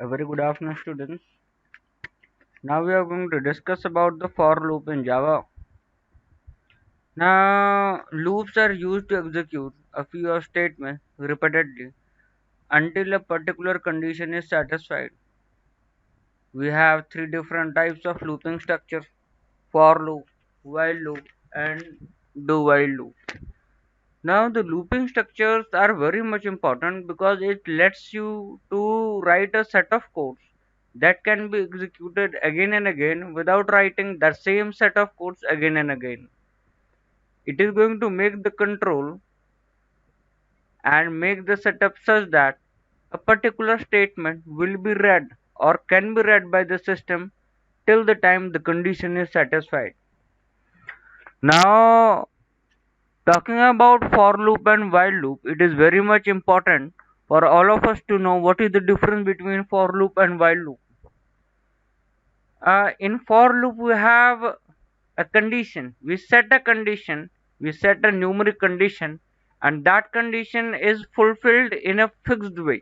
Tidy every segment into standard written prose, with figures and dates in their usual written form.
A very good afternoon, students. Now we are going to discuss about the for loop in Java. Now, loops are used to execute a few of statements repeatedly until a particular condition is satisfied. We have three different types of looping structure: for loop, while loop, and do while loop. Now, the looping structures are very much important because it lets you to write a set of codes that can be executed again and again without writing the same set of codes again and again. It is going to make the control and make the setup such that a particular statement will be read or can be read by the system till the time the condition is satisfied. Now, talking about for loop and while loop, it is very much important for all of us to know what is the difference between for loop and while loop. In for loop, we have a condition. We set a condition, we set a numeric condition, and that condition is fulfilled in a fixed way.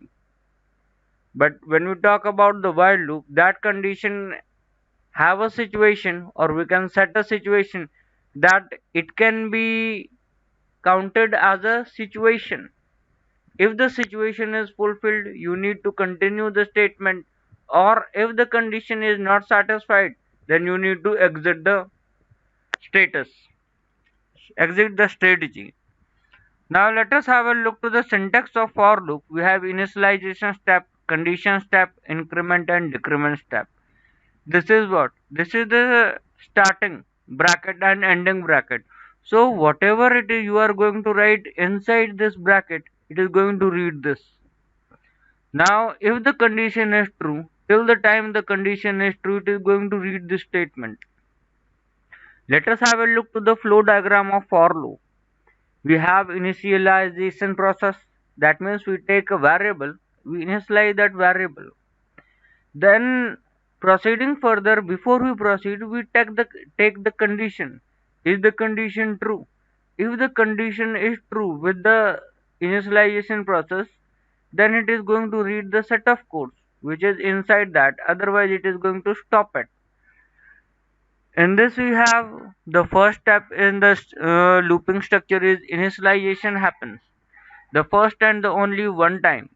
But when we talk about the while loop, that condition have a situation, or we can set a situation that it can be counted as a situation. If the situation is fulfilled, you need to continue the statement, or if the condition is not satisfied, then you need to status, exit the strategy. Now let us have a look to the syntax of for loop. We have initialization step, condition step, increment and decrement step. This is what? This is the starting bracket and ending bracket. So whatever it is you are going to write inside this bracket, it is going to read this. Now, if the condition is true, till the time the condition is true, it is going to read this statement. Let us have a look to the flow diagram of for loop. We have initialization process. That means we take a variable, we initialize that variable. Then proceeding further, before we proceed, we take the condition. Is the condition true? If the condition is true with the initialization process, then it is going to read the set of codes which is inside that, otherwise it is going to stop it. In this we have the first step in the looping structure is initialization happens the first and the only one time,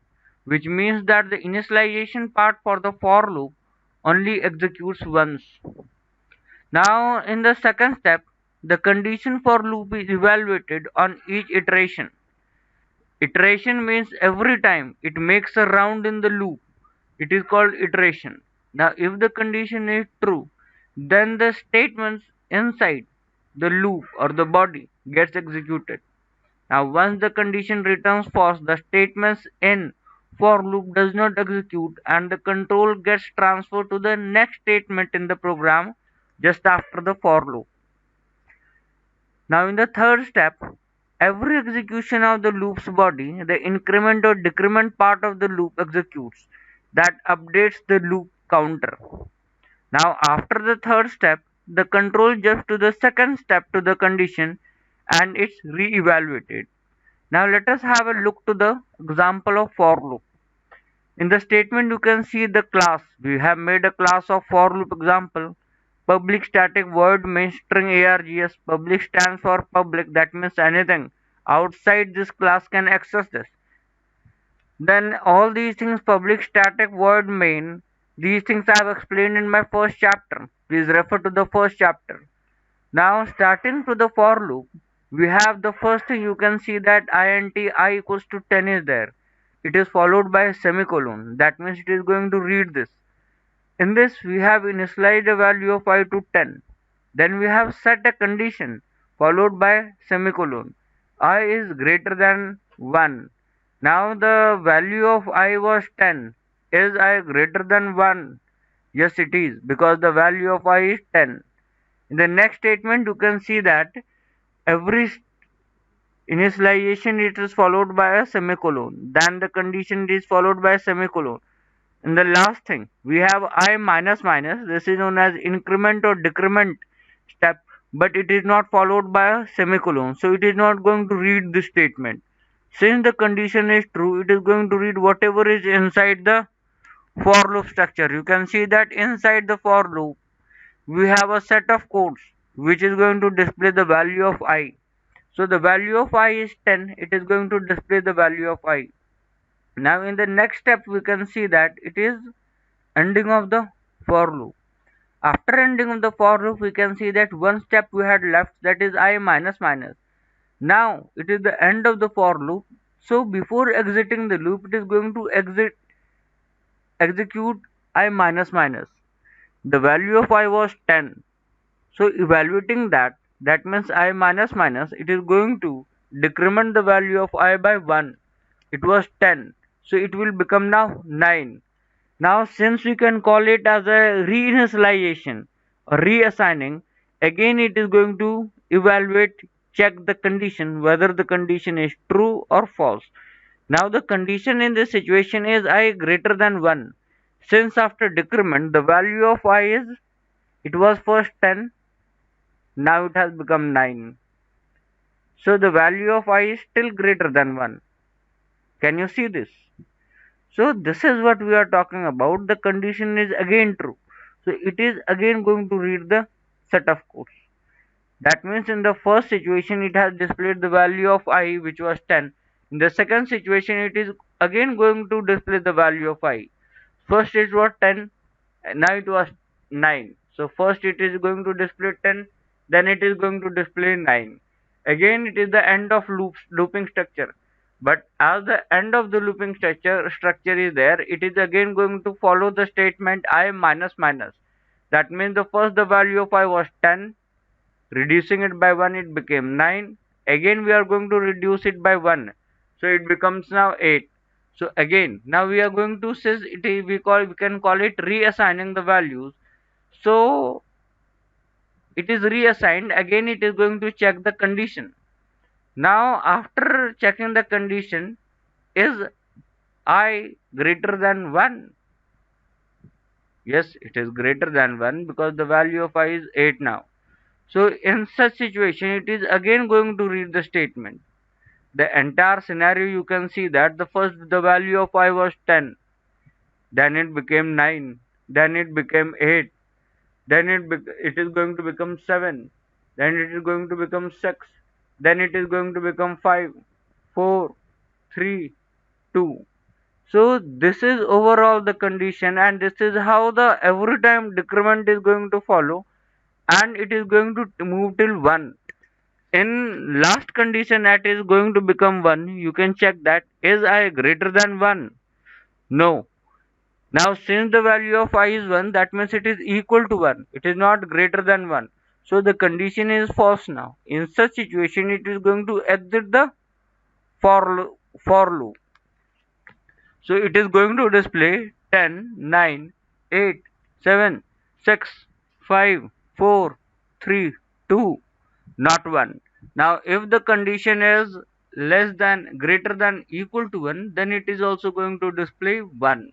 which means that the initialization part for the for loop only executes once. Now in the second step, the condition for loop is evaluated on each iteration. Iteration means every time it makes a round in the loop, it is called iteration. Now, if the condition is true, then the statements inside the loop or the body gets executed. Now, once the condition returns false, the statements in for loop does not execute and the control gets transferred to the next statement in the program just after the for loop. Now in the third step, every execution of the loop's body, the increment or decrement part of the loop executes that updates the loop counter. Now after the third step, the control jumps to the second step to the condition and it's re-evaluated. Now let us have a look to the example of for loop. In the statement you can see the class. We have made a class of for loop example. Public static void main string args. Public stands for public, that means anything outside this class can access this. Then all these things, public static void main, these things I have explained in my first chapter. Please refer to the first chapter. Now starting to the for loop, we have the first thing you can see that int I equals to 10 is there. It is followed by a semicolon. That means it is going to read this. In this, we have initialized a value of I to 10. Then we have set a condition followed by semicolon. I is greater than 1. Now the value of I was 10. Is I greater than 1? Yes, it is, because the value of I is 10. In the next statement, you can see that every initialization it is followed by a semicolon. Then the condition is followed by a semicolon. And the last thing, we have I minus minus. This is known as increment or decrement step, but it is not followed by a semicolon. So it is not going to read this statement. Since the condition is true, it is going to read whatever is inside the for loop structure, you can see that inside the for loop we have a set of codes which is going to display the value of I. So the value of I is 10, it is going to display the value of I. Now in the next step we can see that it is ending of the for loop. After ending of the for loop we can see that one step we had left, that is I minus minus. Now it is the end of the for loop. So before exiting the loop it is going to execute I minus minus. The value of I was 10. So evaluating that, that means I minus minus, it is going to decrement the value of I by 1. It was 10. So it will become now 9. Now since we can call it as a reinitialization or reassigning, again it is going to evaluate, check the condition, whether the condition is true or false. Now the condition in this situation is I greater than 1. Since after decrement the value of I is, it was first 10, now it has become 9. So the value of I is still greater than 1. Can you see this? So this is what we are talking about. The condition is again true. So it is again going to read the set of codes. That means in the first situation it has displayed the value of I which was 10. In the second situation it is again going to display the value of I. First it was 10, now it was 9. So first it is going to display 10, then it is going to display 9. Again it is the end of looping structure. But as the end of the looping structure is there, it is again going to follow the statement I minus minus. That means the first the value of I was 10, reducing it by 1 it became 9. Again we are going to reduce it by 1, so it becomes now 8. So again now we are going to say we can call it reassigning the values. So it is reassigned, again it is going to check the condition. Now after checking the condition, is I greater than 1? Yes, it is greater than 1 because the value of I is 8 now. So in such situation it is again going to read the statement. The entire scenario you can see that the first the value of I was 10, then it became 9, then it became 8, then it is going to become 7, then it is going to become 6, then it is going to become 5, 4, 3, 2. So this is overall the condition, and this is how the every time decrement is going to follow, and it is going to move till 1. In last condition that is going to become 1, you can check that is I greater than 1? No. Now since the value of I is 1, that means it is equal to 1. It is not greater than 1. So the condition is false now. In such situation it is going to exit the for loop. So it is going to display 10, 9, 8, 7, 6, 5, 4, 3, 2, not 1. Now if the condition is less than, greater than, equal to 1, then it is also going to display 1.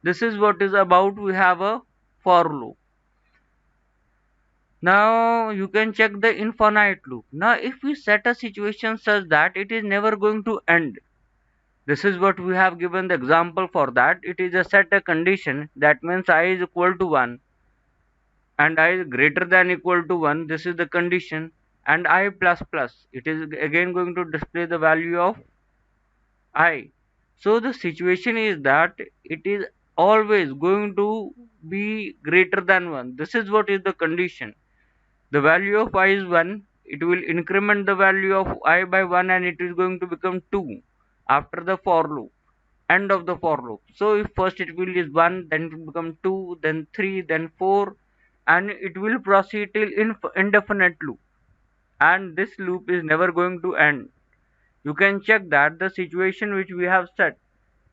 This is what is about, we have a for loop. Now you can check the infinite loop. Now if we set a situation such that it is never going to end, this is what we have given the example for that. It is a set a condition, that means I is equal to 1 and I is greater than equal to 1, this is the condition, and I plus plus, it is again going to display the value of I. So the situation is that it is always going to be greater than 1. This is what is the condition. The value of I is 1, it will increment the value of I by 1 and it is going to become 2 after the for loop, end of the for loop. So if first it will is 1, then it will become 2, then 3, then 4, and it will proceed till indefinite loop, and this loop is never going to end. You can check that the situation which we have set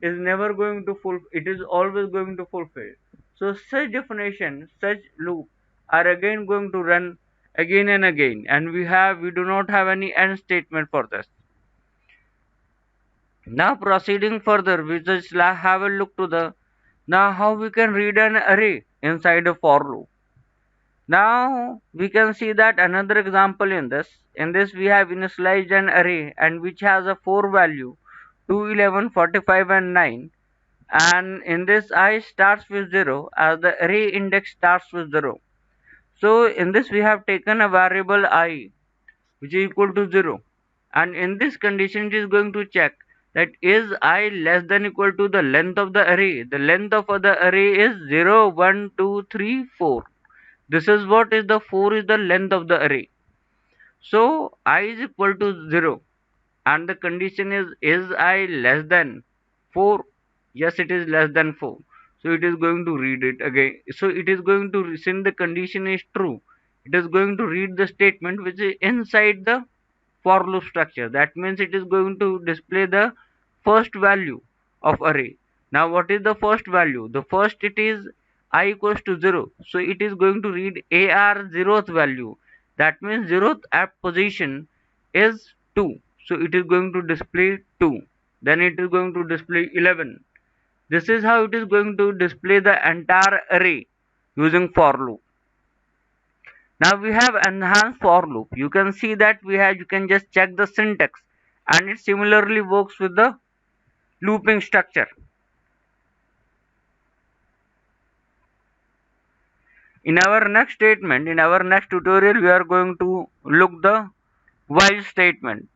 is never going to fulfill, it is always going to fulfill. So such definition, such loop are again going to run again and again, and we do not have any end statement for this. Now proceeding further, we just have a look to the now how we can read an array inside a for loop. Now we can see that another example in this. In this we have initialized an array and which has a 4 value 2, 11, 45 and 9, and in this I starts with 0 as the array index starts with 0. So in this we have taken a variable I which is equal to 0, and in this condition it is going to check that is I less than equal to the length of the array. The length of the array is 0, 1, 2, 3, 4. This is what is the 4 is the length of the array. So I is equal to 0, and the condition is I less than 4? Yes, it is less than 4. So it is going to read it again. So it is going to, since the condition is true, it is going to read the statement which is inside the for loop structure. That means it is going to display the first value of array. Now what is the first value? The first, it is I equals to 0. So it is going to read AR 0th value. That means 0th app position is 2. So it is going to display 2. Then it is going to display 11. This is how it is going to display the entire array using for loop. Now we have enhanced for loop. You can see that you can just check the syntax, and it similarly works with the looping structure. In our next statement, in our next tutorial, we are going to look the while statement.